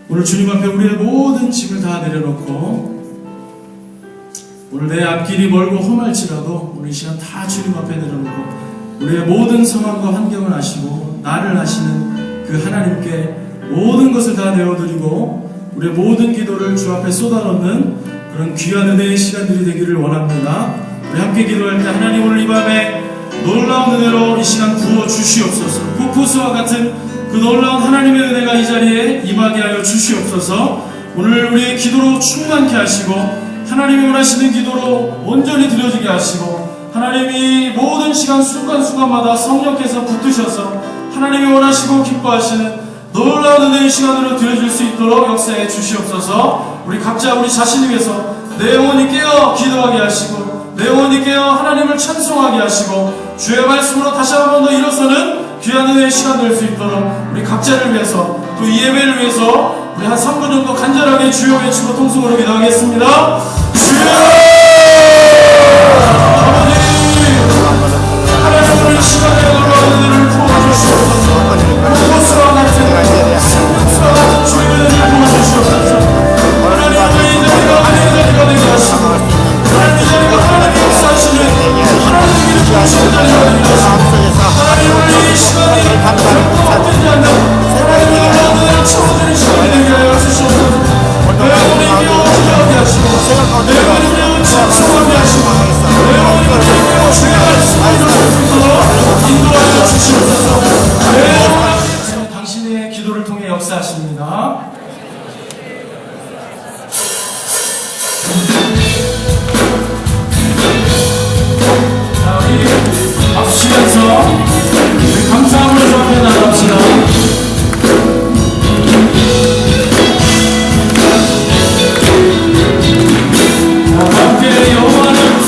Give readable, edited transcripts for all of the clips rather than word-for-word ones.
오늘 주님 앞에 우리의 모든 짐을 다 내려놓고 오늘 내 앞길이 멀고 험할지라도 오늘 이 시간 다 주님 앞에 내려놓고 우리의 모든 상황과 환경을 아시고 나를 아시는 그 하나님께 모든 것을 다 내어드리고 우리의 모든 기도를 주 앞에 쏟아놓는 그런 귀한 은혜의 시간들이 되기를 원합니다. 우리 함께 기도할 때 하나님 오늘 이 밤에 놀라운 은혜로 이 시간 부어주시옵소서. 폭포수와 같은 그 놀라운 하나님의 은혜가 이 자리에 임하게 하여 주시옵소서. 오늘 우리의 기도로 충만케 하시고 하나님이 원하시는 기도로 온전히 드려지게 하시고 하나님이 모든 시간 순간순간마다 성령께서 붙으셔서 하나님이 원하시고 기뻐하시는 놀라운 은혜의 시간으로 드려질 수 있도록 역사해 주시옵소서. 우리 각자 우리 자신을 위해서 내 영혼이 깨어 기도하게 하시고 내 영혼이 깨어 하나님을 찬송하게 하시고 주의 말씀으로 다시 한 번 더 일어서는 귀한 은혜의 시간 될 수 있도록 우리 각자를 위해서 또 이 예배를 위해서 우리 한 3분 정도 간절하게 주여 외치고 통성으로 기도하겠습니다. 주여! 아버지 하나님 오늘 시간에 놀라운 은혜를 부어주시옵소서. 폭포수와 같은 폭포수와 같은 주의 은혜를 부어주시옵소서. 하나님 오늘 이 자리가 은혜의 자리가 되게 하시고 하나님 이 자리가 하나님의 역사하시는 하나님의 이름을 부르시는 자리가 되게 하시고 하나님 오늘 이 시간이 결코 않는 하나님의 은혜를 채워주는 시간이 되게 하여 주시옵소서. 내 영혼이 깨어 기도하게 하시고 내 영혼이 깨어 찬송하게 하시고 내 영혼이 깨어 주의 말씀을 들을 수 있도록 인도하여 주시옵소서. 내 영혼이 당신의 기도를 통해 역사하십니다. 자, 우리 박수 치면서 우리 감사함으로 주 앞에 나갑시다. 함께 여호와를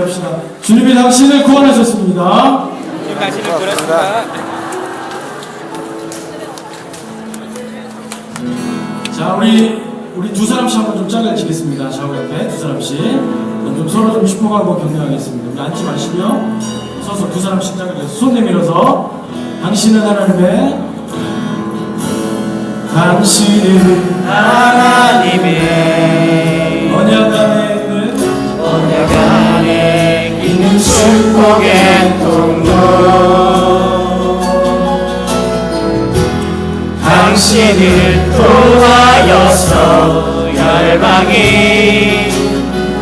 기도합시다. 주님이 당신을 구원하셨습니다. 주님 당신을 구원하셨습니다. 자, 우리 두 사람씩 한번 좀 짝을 지겠습니다. 좌우 옆에 두 사람씩 좀 서로 좀 축복하고 격려하겠습니다. 우리 앉지 마시고요. 서서 두 사람씩 짝을 지어서 손 내밀어서 당신은 하나님의 언약 안에 있는 축복의 통로 당신을 통하여서 열방이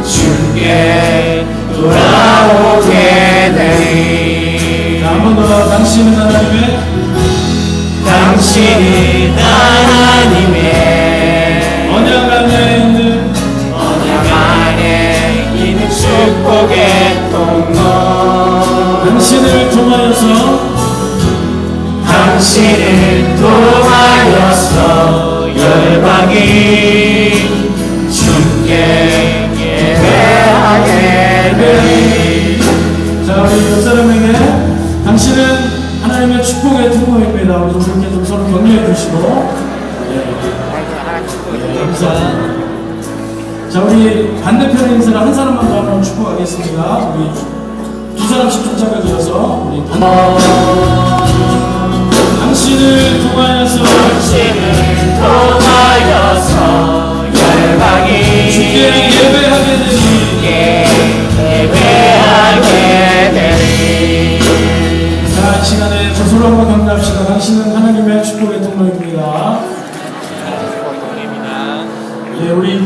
주께 돌아오게 되리. 자, 한 번 더. 당신은 하나님의 언약 안에 있는 축복의 통로 당신을 통하여서 열방이 주께 예배하게 되리. 자, 우리 옆 사람에게 당신은 하나님의 축복의 통로입니다. 우리 좀 이렇게 좀 서로 격려해 주시고. 감사합니다. 자, 우리 반대편에 있는 사람 한 사람만 더 한번 축복하겠습니다. 우리 두 사람씩 좀 짝을 지어서 우리 당신을 통하여서 열방이 주께 예배하게 되리. 자, 이 시간에 저 서로 한번 격려합시다. 당신은 하나님의 축복의 통로입니다. 예, 우리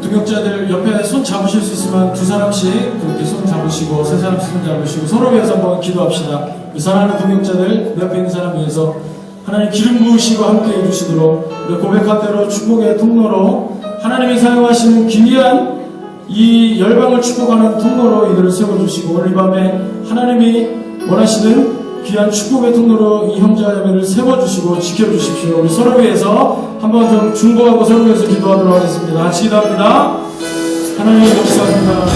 등역자들 옆에 손 잡으실 수 있으면 두 사람씩 이렇게 손 잡으시고 세 사람씩 손 잡으시고 서로 위해서 한번 기도합시다. 이 사랑하는 등역자들 내 옆에 있는 사람 위해서 하나님 기름 부으시고 함께 해주시도록 우리 고백한 대로 축복의 통로로 하나님이 사용하시는 기이한 이 열방을 축복하는 통로로 이들을 세워주시고 오늘 이 밤에 하나님이 원하시는 귀한 축복의 통로로 이 형제자매를 세워주시고 지켜주십시오. 우리 서로 위해서 한번 좀 중보하고 서로 위해서 기도하도록 하겠습니다. 같이 기도합니다. 하나님 감사합니다.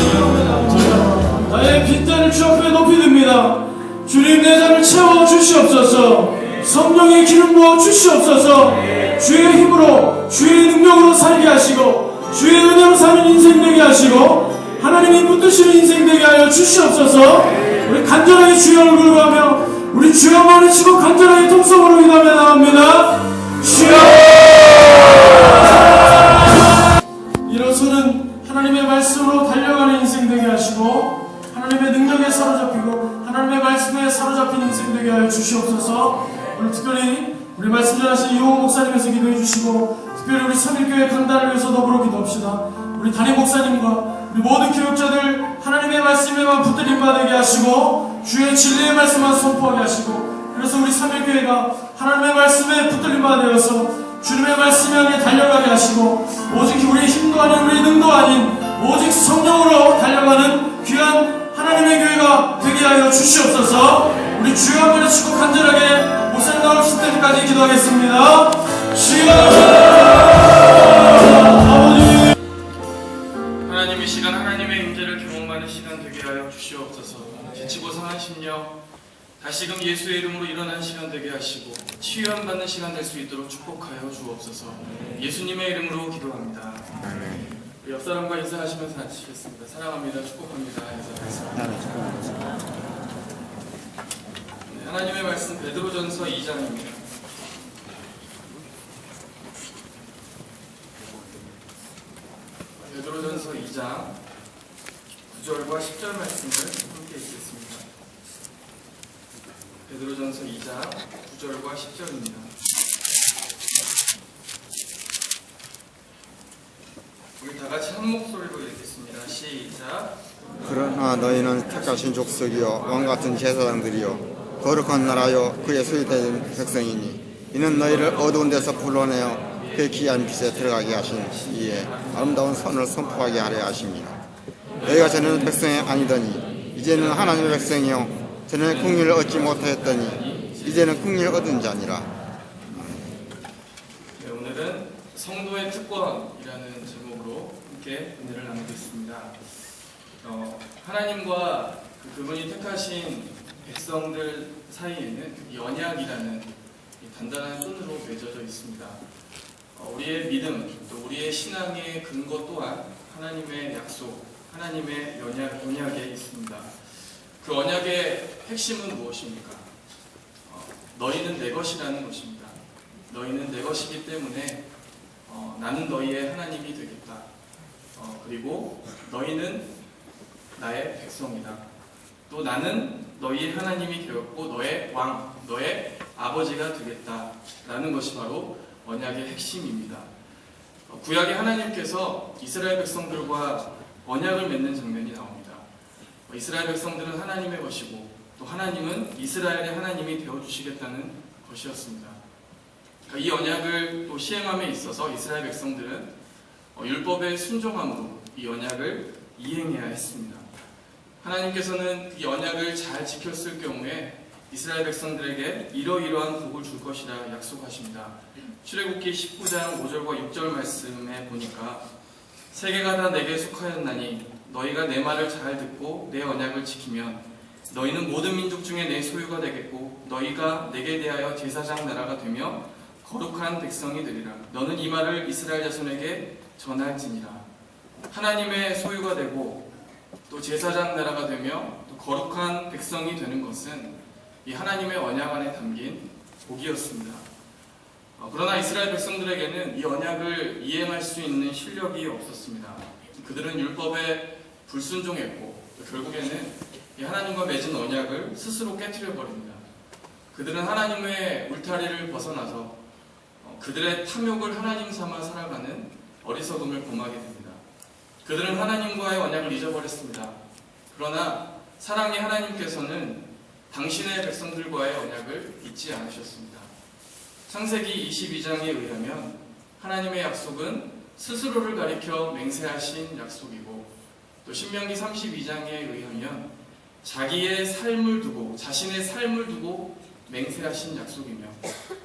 나의 빈잔을 주 앞에 높이 듭니다. 주님 내 잔을 채워 주시옵소서. 성령의 기름 부어 주시옵소서. 주의 힘으로 주의 능력으로 살게 하시고 주의 은혜로 사는 인생 되게 하시고 하나님이 붙드시는 인생 되게 하여 주시옵소서. 우리 간절하게 주의 얼굴을 보며 우리 주여 한번 외치고 간절하게 통성으로 기도하며 나옵니다. 주여! 일어서는 하나님의 말씀으로 달려가는 인생 되게 하시고 하나님의 능력에 사로잡히고 하나님의 말씀에 사로잡힌 인생 되게 하여 주시옵소서. 오늘 특별히 우리 말씀 전하신 이호호 목사님에서 기도해 주시고 특별히 우리 삼일교회 강단을 위해서 더불어 기도합시다. 우리 담임 목사님과 우리 모든 교육자들 하나님의 말씀에만 붙들림 받게 하시고 주의 진리의 말씀만 선포하게 하시고 그래서 우리 삼일교회가 하나님의 말씀에 붙들림 받아서 주님의 말씀 향해 달려가게 하시고 오직 우리의 힘도 아닌 우리의 능도 아닌 오직 성령으로 달려가는 귀한 하나님의 교회가 되게 하여 주시옵소서. 우리 주여 한번 외치고 간절하게 목사님 나오실 때까지 기도하겠습니다. 주여! 아버지 하나님 이 시간 하나님의 임재를 경험하는 시간 되게 하여 주시옵소서. 지치고 상한 심령 다시금 예수의 이름으로 일어나는 시간 되게 하시고 치유함 받는 시간 될 수 있도록 축복하여 주옵소서. 예수님의 이름으로 기도합니다. 우리 옆 사람과 인사하시면서 앉으시겠습니다. 사랑합니다. 축복합니다. 인사하겠습니다. 하나님의 말씀 베드로전서 2장입니다. 베드로전서 2장 9절과 10절 말씀을 함께 읽겠습니다. 베드로전서 2장 9절과 10절입니다. 우리 다 같이 한 목소리로 읽겠습니다. 시작. 그러나 너희는 택하신 족속이요 왕같은 제사장들이요 거룩한 나라요 그의 소유된 백성이니 이는 너희를 어두운 데서 불러내어 그 귀한 빛에 들어가게 하신 이에 아름다운 선을 선포하게 하려 하십니다. 너희가 전에는 백성이 아니더니 이제는 하나님의 백성이요 전에는 긍휼을 얻지 못하였더니 이제는 긍휼을 얻은 자니라. 네, 오늘은 성도의 특권이라는 제목으로 함께 은혜를 나누고 있습니다. 하나님과 그분이 택하신 백성들 사이에는 이 언약이라는 이 단단한 끈으로 맺어져 있습니다. 우리의 믿음, 또 우리의 신앙의 근거 또한 하나님의 약속, 하나님의 언약에 있습니다. 그 언약의 핵심은 무엇입니까? 너희는 내 것이라는 것입니다. 너희는 내 것이기 때문에 나는 너희의 하나님이 되겠다. 그리고 너희는 나의 백성이다. 또 나는 너희의 하나님이 되었고 너의 왕, 너의 아버지가 되겠다라는 것이 바로 언약의 핵심입니다. 구약의 하나님께서 이스라엘 백성들과 언약을 맺는 장면이 나옵니다. 이스라엘 백성들은 하나님의 것이고 또 하나님은 이스라엘의 하나님이 되어주시겠다는 것이었습니다. 이 언약을 또 시행함에 있어서 이스라엘 백성들은 율법에 순종함으로 이 언약을 이행해야 했습니다. 하나님께서는 이 언약을 잘 지켰을 경우에 이스라엘 백성들에게 이러이러한 복을 줄 것이라 약속하십니다. 출애굽기 19장 5절과 6절 말씀에 보니까 세계가 다 내게 속하였나니 너희가 내 말을 잘 듣고 내 언약을 지키면 너희는 모든 민족 중에 내 소유가 되겠고 너희가 내게 대하여 제사장 나라가 되며 거룩한 백성이 되리라. 너는 이 말을 이스라엘 자손에게 전할지니라. 하나님의 소유가 되고 또 제사장 나라가 되며 또 거룩한 백성이 되는 것은 이 하나님의 언약 안에 담긴 복이었습니다. 그러나 이스라엘 백성들에게는 이 언약을 이행할 수 있는 실력이 없었습니다. 그들은 율법에 불순종했고 또 결국에는 이 하나님과 맺은 언약을 스스로 깨트려 버립니다. 그들은 하나님의 울타리를 벗어나서 그들의 탐욕을 하나님 삼아 살아가는 어리석음을 범하게 됩니다. 그들은 하나님과의 언약을 잊어버렸습니다. 그러나 사랑의 하나님께서는 당신의 백성들과의 언약을 잊지 않으셨습니다. 창세기 22장에 의하면 하나님의 약속은 스스로를 가리켜 맹세하신 약속이고 또 신명기 32장에 의하면 자신의 삶을 두고 맹세하신 약속이며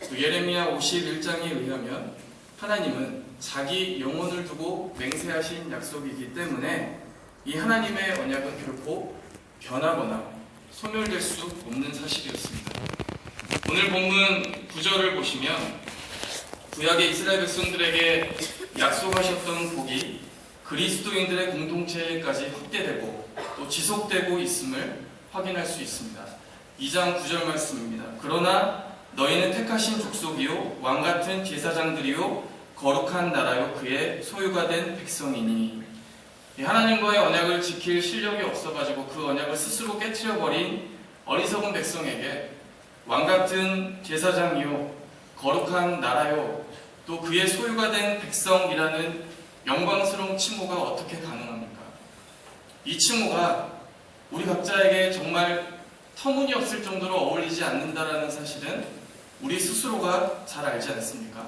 또 예레미야 51장에 의하면 하나님은 자기 영혼을 두고 맹세하신 약속이기 때문에 이 하나님의 언약은 결코 변하거나 소멸될 수 없는 사실이었습니다. 오늘 본문 9절을 보시면 구약의 이스라엘 백성들에게 약속하셨던 복이 그리스도인들의 공동체까지 확대되고 또 지속되고 있음을 확인할 수 있습니다. 2장 9절 말씀입니다. 그러나 너희는 택하신 족속이요 왕같은 제사장들이요 거룩한 나라요 그의 소유가 된 백성이니. 하나님과의 언약을 지킬 실력이 없어가지고 그 언약을 스스로 깨트려버린 어리석은 백성에게 왕같은 제사장이요 거룩한 나라요 또 그의 소유가 된 백성이라는 영광스러운 칭호가 어떻게 가능합니까? 이 칭호가 우리 각자에게 정말 터무니없을 정도로 어울리지 않는다라는 사실은 우리 스스로가 잘 알지 않습니까?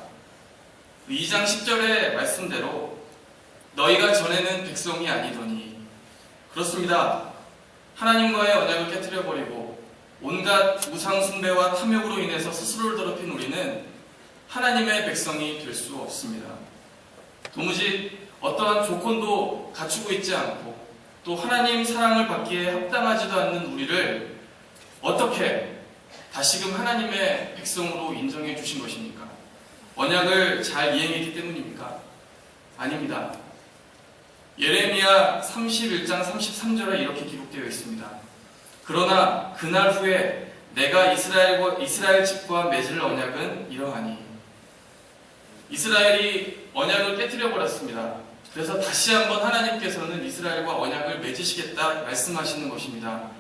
2장 10절의 말씀대로 너희가 전에는 백성이 아니더니. 그렇습니다. 하나님과의 언약을 깨트려버리고 온갖 우상 숭배와 탐욕으로 인해서 스스로를 더럽힌 우리는 하나님의 백성이 될 수 없습니다. 도무지 어떠한 조건도 갖추고 있지 않고 또 하나님 사랑을 받기에 합당하지도 않는 우리를 어떻게 다시금 하나님의 백성으로 인정해 주신 것입니까? 언약을 잘 이행했기 때문입니까? 아닙니다. 예레미야 31장 33절에 이렇게 기록되어 있습니다. 그러나 그날 후에 내가 이스라엘 집과 맺을 언약은 이러하니. 이스라엘이 언약을 깨트려 버렸습니다. 그래서 다시 한번 하나님께서는 이스라엘과 언약을 맺으시겠다 말씀하시는 것입니다.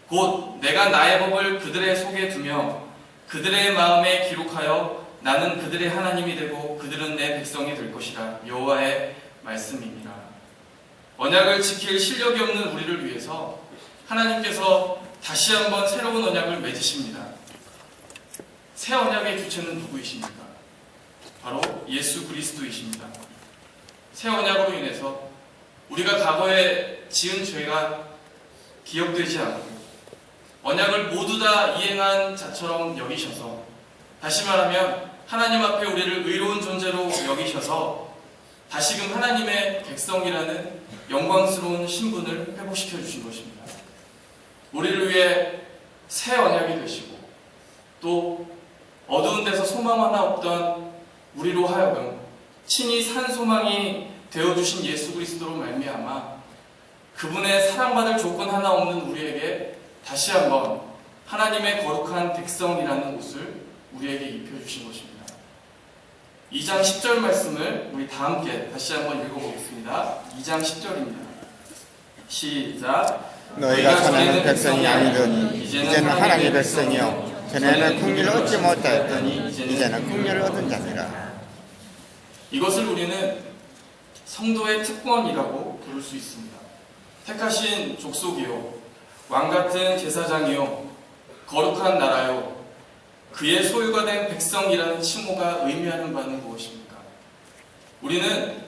곧 내가 나의 법을 그들의 속에 두며 그들의 마음에 기록하여 나는 그들의 하나님이 되고 그들은 내 백성이 될 것이라. 여호와의 말씀입니다. 언약을 지킬 실력이 없는 우리를 위해서 하나님께서 다시 한번 새로운 언약을 맺으십니다. 새 언약의 주체는 누구이십니까? 바로 예수 그리스도이십니다. 새 언약으로 인해서 우리가 과거에 지은 죄가 기억되지 않고 언약을 모두 다 이행한 자처럼 여기셔서, 다시 말하면 하나님 앞에 우리를 의로운 존재로 여기셔서 다시금 하나님의 백성이라는 영광스러운 신분을 회복시켜 주신 것입니다. 우리를 위해 새 언약이 되시고 또 어두운 데서 소망 하나 없던 우리로 하여금 친히 산 소망이 되어주신 예수 그리스도로 말미암아 그분의 사랑받을 조건 하나 없는 우리에게 다시 한번 하나님의 거룩한 백성이라는 옷을 우리에게 입혀주신 것입니다. 2장 10절 말씀을 우리 다 함께 다시 한번 읽어보겠습니다. 2장 10절입니다. 시작. 너희가 전에는 백성이 아니더니 이제는 하나님의 백성이요 전에는 국리를 얻지 못하였더니 이제는 국리를 얻은 자니라. 이것을 우리는 성도의 특권이라고 부를 수 있습니다. 택하신 족속이요 왕같은 제사장이요 거룩한 나라요 그의 소유가 된 백성이라는 칭호가 의미하는 바는 무엇입니까? 우리는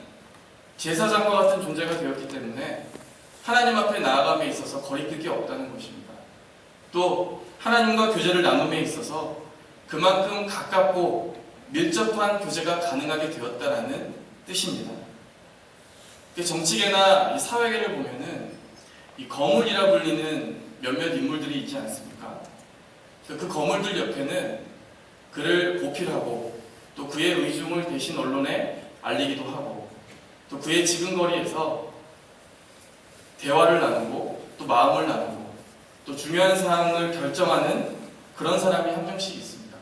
제사장과 같은 존재가 되었기 때문에 하나님 앞에 나아감에 있어서 거리낄 게 없다는 것입니다. 또 하나님과 교제를 나눔에 있어서 그만큼 가깝고 밀접한 교제가 가능하게 되었다는 뜻입니다. 정치계나 사회계를 보면은 이 거물이라 불리는 몇몇 인물들이 있지 않습니까? 그 거물들 옆에는 그를 보필하고 또 그의 의중을 대신 언론에 알리기도 하고 또 그의 지근거리에서 대화를 나누고 또 마음을 나누고 또 중요한 사항을 결정하는 그런 사람이 한 명씩 있습니다.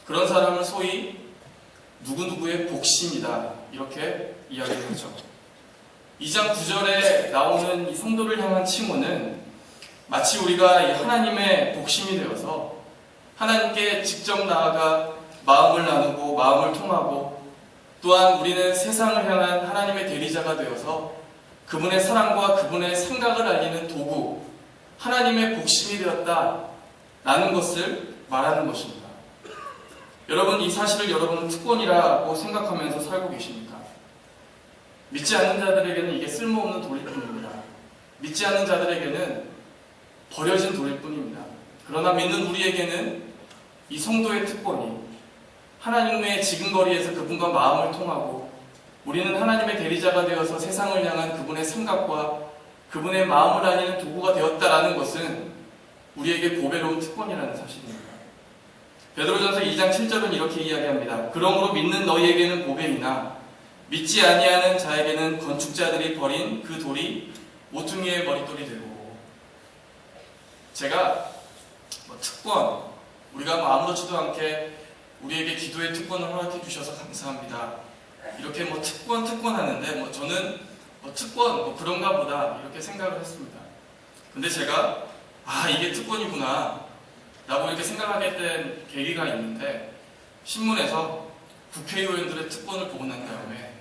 그런 사람을 소위 누구누구의 복심이다 이렇게 이야기하죠. 2장 9절에 나오는 이 성도를 향한 칭호는 마치 우리가 이 하나님의 복심이 되어서 하나님께 직접 나아가 마음을 나누고 마음을 통하고 또한 우리는 세상을 향한 하나님의 대리자가 되어서 그분의 사랑과 그분의 생각을 알리는 도구, 하나님의 복심이 되었다라는 것을 말하는 것입니다. 여러분, 이 사실을 여러분은 특권이라고 생각하면서 살고 계십니까? 믿지 않는 자들에게는 이게 쓸모없는 돌일 뿐입니다. 믿지 않는 자들에게는 버려진 돌일 뿐입니다. 그러나 믿는 우리에게는 이 성도의 특권이 하나님의 지근거리에서 그분과 마음을 통하고 우리는 하나님의 대리자가 되어서 세상을 향한 그분의 생각과 그분의 마음을 알리는 도구가 되었다라는 것은 우리에게 보배로운 특권이라는 사실입니다. 베드로전서 2장 7절은 이렇게 이야기합니다. 그러므로 믿는 너희에게는 보배이나 믿지 아니하는 자에게는 건축자들이 버린 그 돌이 모퉁이의 머릿돌이 되고. 제가 특권, 우리가 아무렇지도 않게 우리에게 기도의 특권을 허락해 주셔서 감사합니다. 이렇게 특권 하는데 저는 특권 그런가 보다 이렇게 생각을 했습니다. 근데 제가 이게 특권이구나 라고 이렇게 생각하게 된 계기가 있는데, 신문에서 국회의원들의 특권을 보고 난 다음에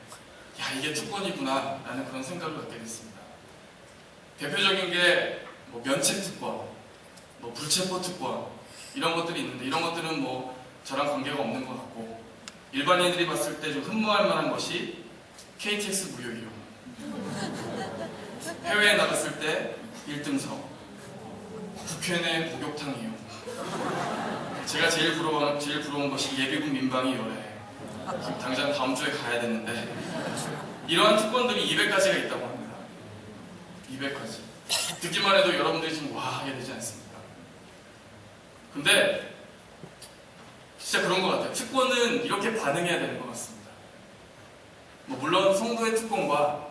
이게 특권이구나 라는 그런 생각을 갖게 됐습니다. 대표적인 게 면책 특권, 불체포 특권 이런 것들이 있는데, 이런 것들은 저랑 관계가 없는 것 같고, 일반인들이 봤을 때 좀 흠모할 만한 것이 KTX 무료이용, 해외에 나갔을 때 1등석, 국회 내 목욕탕 이용, 제가 제일 부러운 것이 예비군 민방위 열애. 지금 당장 다음 주에 가야 되는데 이러한 특권들이 200가지가 있다고 합니다. 200가지. 듣기만 해도 여러분들이 지금 와 하게 되지 않습니까? 근데 진짜 그런 것 같아요. 특권은 이렇게 반응해야 되는 것 같습니다. 물론 성도의 특권과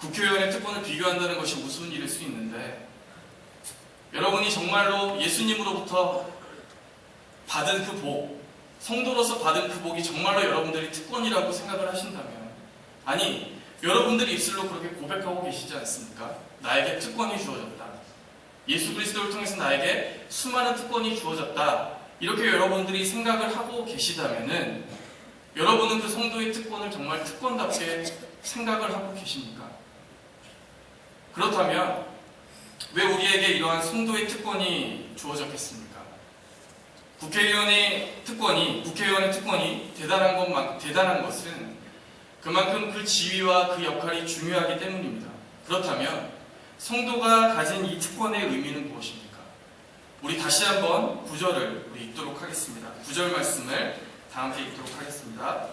국회의원의 특권을 비교한다는 것이 우스운 일일 수 있는데, 여러분이 정말로 예수님으로부터 받은 그 복, 성도로서 받은 그 복이 정말로 여러분들이 특권이라고 생각을 하신다면, 아니, 여러분들이 입술로 그렇게 고백하고 계시지 않습니까? 나에게 특권이 주어졌다. 예수 그리스도를 통해서 나에게 수많은 특권이 주어졌다. 이렇게 여러분들이 생각을 하고 계시다면은, 여러분은 그 성도의 특권을 정말 특권답게 생각을 하고 계십니까? 그렇다면 왜 우리에게 이러한 성도의 특권이 주어졌겠습니까? 국회의원의 특권이 대단한 것은 그만큼 그 지위와 그 역할이 중요하기 때문입니다. 그렇다면 성도가 가진 이 특권의 의미는 무엇입니까? 우리 다시 한번 9절을 읽도록 하겠습니다. 9절 말씀을 다 함께 읽도록 하겠습니다.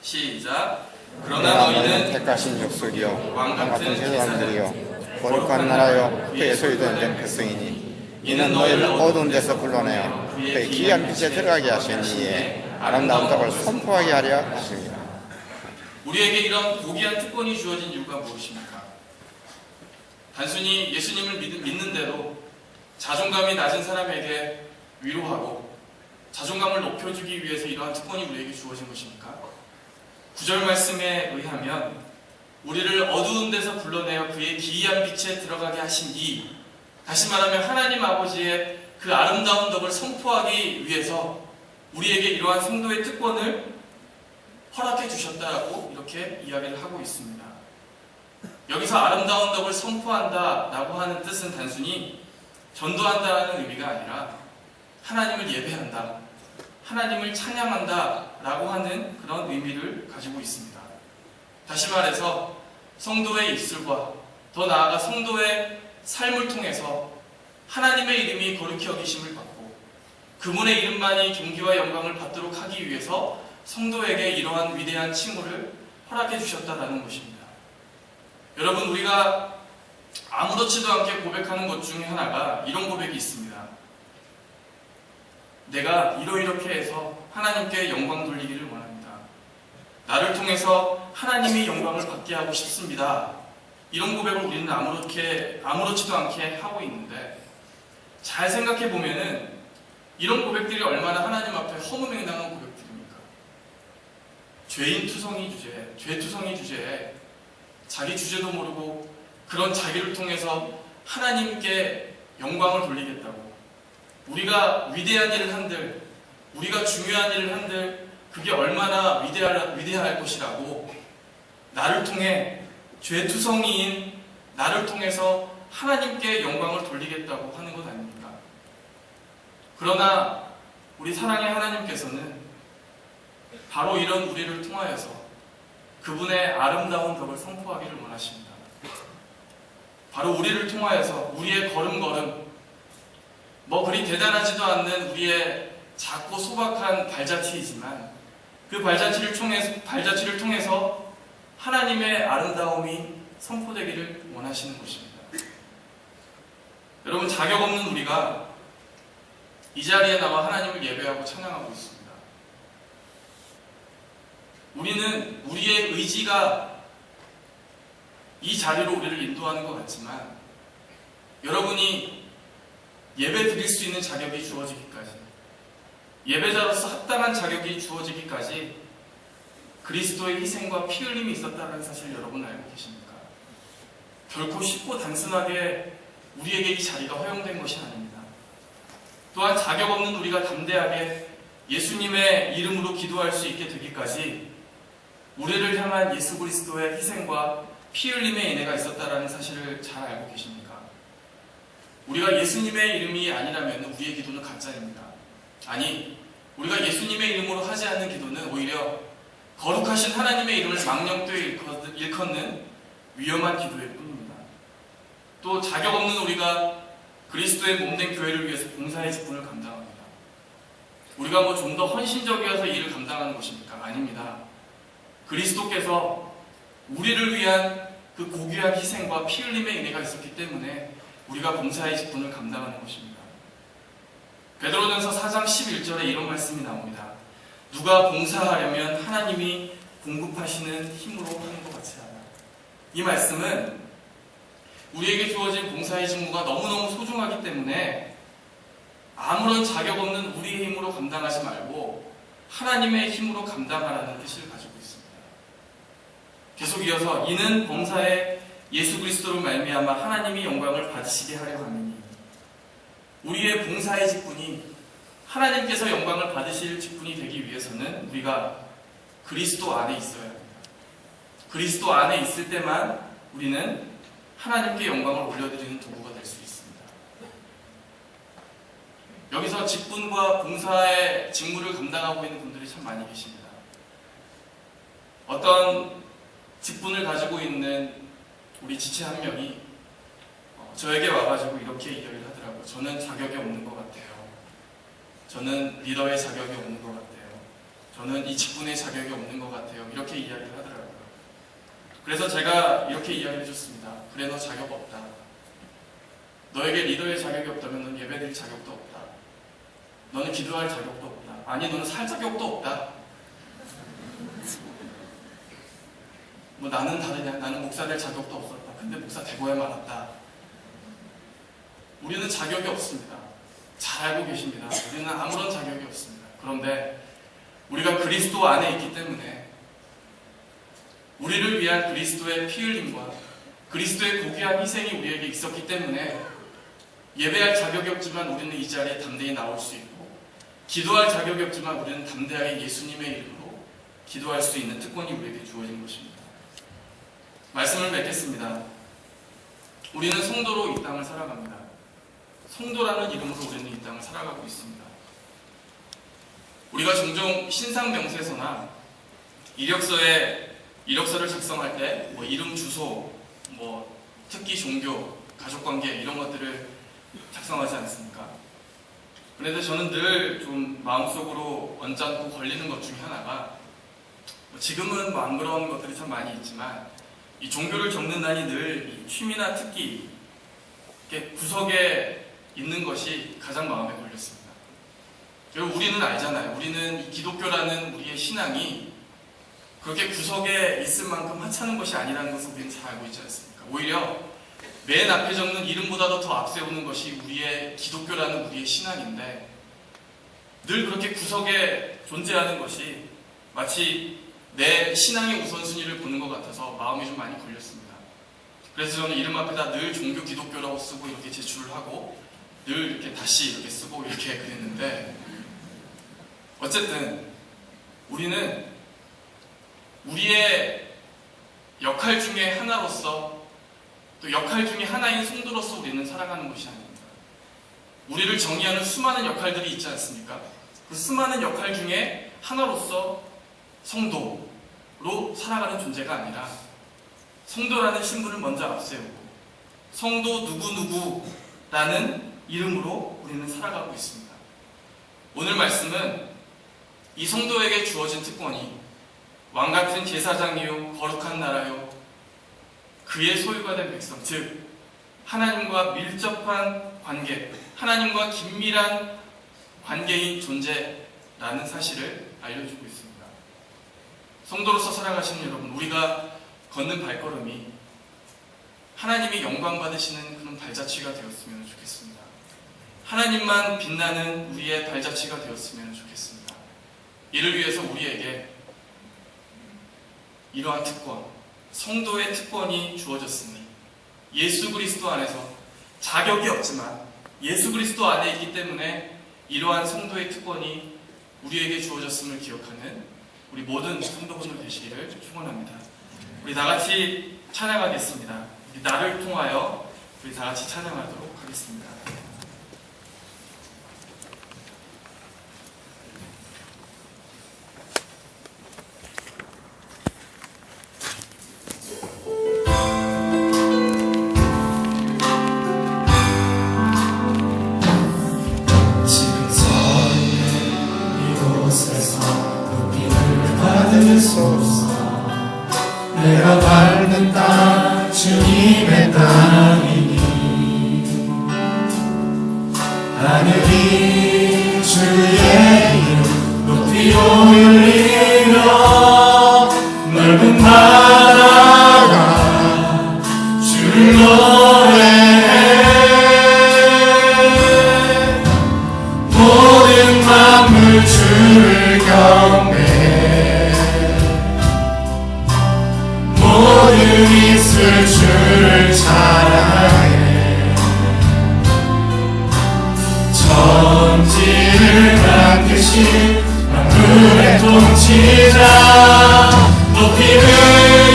시작. 그러나 너희는 택하신 족속이요 왕 같은 제사장들이요 거룩한 나라요 그의 소유된 백성이니 이는 너희를 어두운 데서 불러내어 그의 귀한 빛에 들어가게 하신 이에 아름다운 덕을 선포하게 하려 하십니다. 우리에게 이런 고귀한 특권이 주어진 이유가 무엇입니까? 단순히 예수님을 믿는 대로 자존감이 낮은 사람에게 위로하고 자존감을 높여주기 위해서 이러한 특권이 우리에게 주어진 것입니까? 9절 말씀에 의하면 우리를 어두운 데서 불러내어 그의 기이한 빛에 들어가게 하신 이, 다시 말하면 하나님 아버지의 그 아름다운 덕을 선포하기 위해서 우리에게 이러한 성도의 특권을 허락해 주셨다라고 이렇게 이야기를 하고 있습니다. 여기서 아름다운 덕을 선포한다라고 하는 뜻은 단순히 전도한다는 의미가 아니라 하나님을 예배한다, 하나님을 찬양한다라고 하는 그런 의미를 가지고 있습니다. 다시 말해서 성도의 입술과 더 나아가 성도의 삶을 통해서 하나님의 이름이 거룩히 여기심을 받고 그분의 이름만이 존귀와 영광을 받도록 하기 위해서 성도에게 이러한 위대한 칭호를 허락해 주셨다라는 것입니다. 여러분, 우리가 아무렇지도 않게 고백하는 것 중에 하나가 이런 고백이 있습니다. 내가 이렇게 해서 하나님께 영광 돌리기를 원합니다. 나를 통해서 하나님이 영광을 받게 하고 싶습니다. 이런 고백을 우리는 아무렇지도 않게 하고 있는데, 잘 생각해 보면은 이런 고백들이 얼마나 하나님 앞에 허무맹랑한 고백들입니까? 죄투성이 주제에 자기 주제도 모르고 그런 자기를 통해서 하나님께 영광을 돌리겠다고, 우리가 위대한 일을 한들, 우리가 중요한 일을 한들 그게 얼마나 위대할 것이라고 나를 통해 죄투성이인 나를 통해서 하나님께 영광을 돌리겠다고 하는 것 아닙니까? 그러나 우리 사랑의 하나님께서는 바로 이런 우리를 통하여서 그분의 아름다운 덕을 선포하기를 원하십니다. 바로 우리를 통하여서 우리의 걸음걸음, 그리 대단하지도 않는 우리의 작고 소박한 발자취이지만 그 발자취를 통해서 하나님의 아름다움이 선포되기를 원하시는 것입니다. 여러분, 자격 없는 우리가 이 자리에 나와 하나님을 예배하고 찬양하고 있습니다. 우리는 우리의 의지가 이 자리로 우리를 인도하는 것 같지만, 여러분이 예배 드릴 수 있는 자격이 주어지기까지, 예배자로서 합당한 자격이 주어지기까지 그리스도의 희생과 피 흘림이 있었다는 사실 여러분 알고 계십니까? 결코 쉽고 단순하게 우리에게 이 자리가 허용된 것이 아닙니다. 또한 자격 없는 우리가 담대하게 예수님의 이름으로 기도할 수 있게 되기까지 우리를 향한 예수 그리스도의 희생과 피 흘림의 인애가 있었다는 사실을 잘 알고 계십니까? 우리가 예수님의 이름이 아니라면 우리의 기도는 가짜입니다. 아니, 우리가 예수님의 이름으로 하지 않는 기도는 오히려 거룩하신 하나님의 이름을 망령되이 일컫는 위험한 기도일 뿐입니다. 또 자격 없는 우리가 그리스도의 몸된 교회를 위해서 봉사의 직분을 감당합니다. 우리가 좀 더 헌신적이어서 이 일을 감당하는 것입니까? 아닙니다. 그리스도께서 우리를 위한 그 고귀한 희생과 피 흘림의 은혜가 있었기 때문에 우리가 봉사의 직분을 감당하는 것입니다. 베드로전서 4장 11절에 이런 말씀이 나옵니다. 누가 봉사하려면 하나님이 공급하시는 힘으로 하는 것 같이 하라. 이 말씀은 우리에게 주어진 봉사의 직무가 너무너무 소중하기 때문에 아무런 자격 없는 우리의 힘으로 감당하지 말고 하나님의 힘으로 감당하라는 뜻을 가지고 있습니다. 계속 이어서 이는 범사에 예수 그리스도로 말미암아 하나님이 영광을 받으시게 하려 함이니, 우리의 봉사의 직분이 하나님께서 영광을 받으실 직분이 되기 위해서는 우리가 그리스도 안에 있어야 합니다. 그리스도 안에 있을 때만 우리는 하나님께 영광을 올려드리는 도구가 될 수 있습니다. 여기서 직분과 봉사의 직무를 감당하고 있는 분들이 참 많이 계십니다. 어떤 직분을 가지고 있는 우리 지체 한 명이 저에게 와가지고 이렇게 이야기를 하더라고요. 저는 자격이 없는 것 같아요. 저는 리더의 자격이 없는 것 같아요. 저는 이 직분의 자격이 없는 것 같아요. 이렇게 이야기를 하더라고요. 그래서 제가 이렇게 이야기해 줬습니다. 그래, 너 자격 없다. 너에게 리더의 자격이 없다면 넌 예배드릴 자격도 없다. 너는 기도할 자격도 없다. 아니, 너는 살 자격도 없다. 뭐 나는 다르냐? 나는 목사 될 자격도 없었다. 근데 목사 되고야 말았다. 우리는 자격이 없습니다. 잘 알고 계십니다. 우리는 아무런 자격이 없습니다. 그런데 우리가 그리스도 안에 있기 때문에 우리를 위한 그리스도의 피 흘림과 그리스도의 고귀한 희생이 우리에게 있었기 때문에 예배할 자격이 없지만 우리는 이 자리에 담대히 나올 수 있고, 기도할 자격이 없지만 우리는 담대하게 예수님의 이름으로 기도할 수 있는 특권이 우리에게 주어진 것입니다. 말씀을 맺겠습니다. 우리는 성도로 이 땅을 살아갑니다. 성도라는 이름으로 우리는 이 땅을 살아가고 있습니다. 우리가 종종 신상 명세서나 이력서를 작성할 때 뭐 이름, 주소, 뭐 특기, 종교, 가족관계 이런 것들을 작성하지 않습니까? 그런데 저는 늘 좀 마음속으로 언짢고 걸리는 것 중에 하나가, 지금은 뭐 안 그런 것들이 참 많이 있지만 이 종교를 적는다니 늘 이 취미나 특기 이렇게 구석에 있는 것이 가장 마음에 걸렸습니다. 여러분, 우리는 알잖아요. 우리는 이 기독교라는 우리의 신앙이 그렇게 구석에 있을 만큼 하찮은 것이 아니라는 것을 우리는 잘 알고 있지 않습니까? 오히려 맨 앞에 적는 이름보다도 더 앞세우는 것이 우리의 기독교라는 우리의 신앙인데, 늘 그렇게 구석에 존재하는 것이 마치 내 신앙의 우선순위를 보는 것 같아서 마음이 좀 많이 걸렸습니다. 그래서 저는 이름 앞에다 늘 종교 기독교라고 쓰고 이렇게 제출을 하고 늘 이렇게 다시 이렇게 쓰고 이렇게 그랬는데, 어쨌든 우리는 우리의 역할 중에 하나로서, 또 역할 중에 하나인 성도로서 우리는 살아가는 것이 아닙니다. 우리를 정의하는 수많은 역할들이 있지 않습니까? 그 수많은 역할 중에 하나로서 성도로 살아가는 존재가 아니라 성도라는 신분을 먼저 앞세우고 성도 누구누구라는 이름으로 우리는 살아가고 있습니다. 오늘 말씀은 이 성도에게 주어진 특권이 왕같은 제사장이요 거룩한 나라요 그의 소유가 된 백성, 즉 하나님과 밀접한 관계, 하나님과 긴밀한 관계인 존재라는 사실을 알려주고 있습니다. 성도로서 살아가시는 여러분, 우리가 걷는 발걸음이 하나님이 영광 받으시는 그런 발자취가 되었으면 좋겠습니다. 하나님만 빛나는 우리의 발자취가 되었으면 좋겠습니다. 이를 위해서 우리에게 이러한 특권, 성도의 특권이 주어졌으니 예수 그리스도 안에서 자격이 없지만 예수 그리스도 안에 있기 때문에 이러한 성도의 특권이 우리에게 주어졌음을 기억하는 우리 모든 성도분들 되시기를 축원합니다. 우리 다 같이 찬양하겠습니다. 나를 통하여 우리 다 같이 찬양하도록 하겠습니다. 내가 밟는 땅 주님의 땅이니 하늘이 주의 이름 높이 올리며 넓은 바다가 주를 노래해 모든 만물 주를 경배해 모든 있을 주를 찬양해 천지를 만드신 만물의 통치자 높이는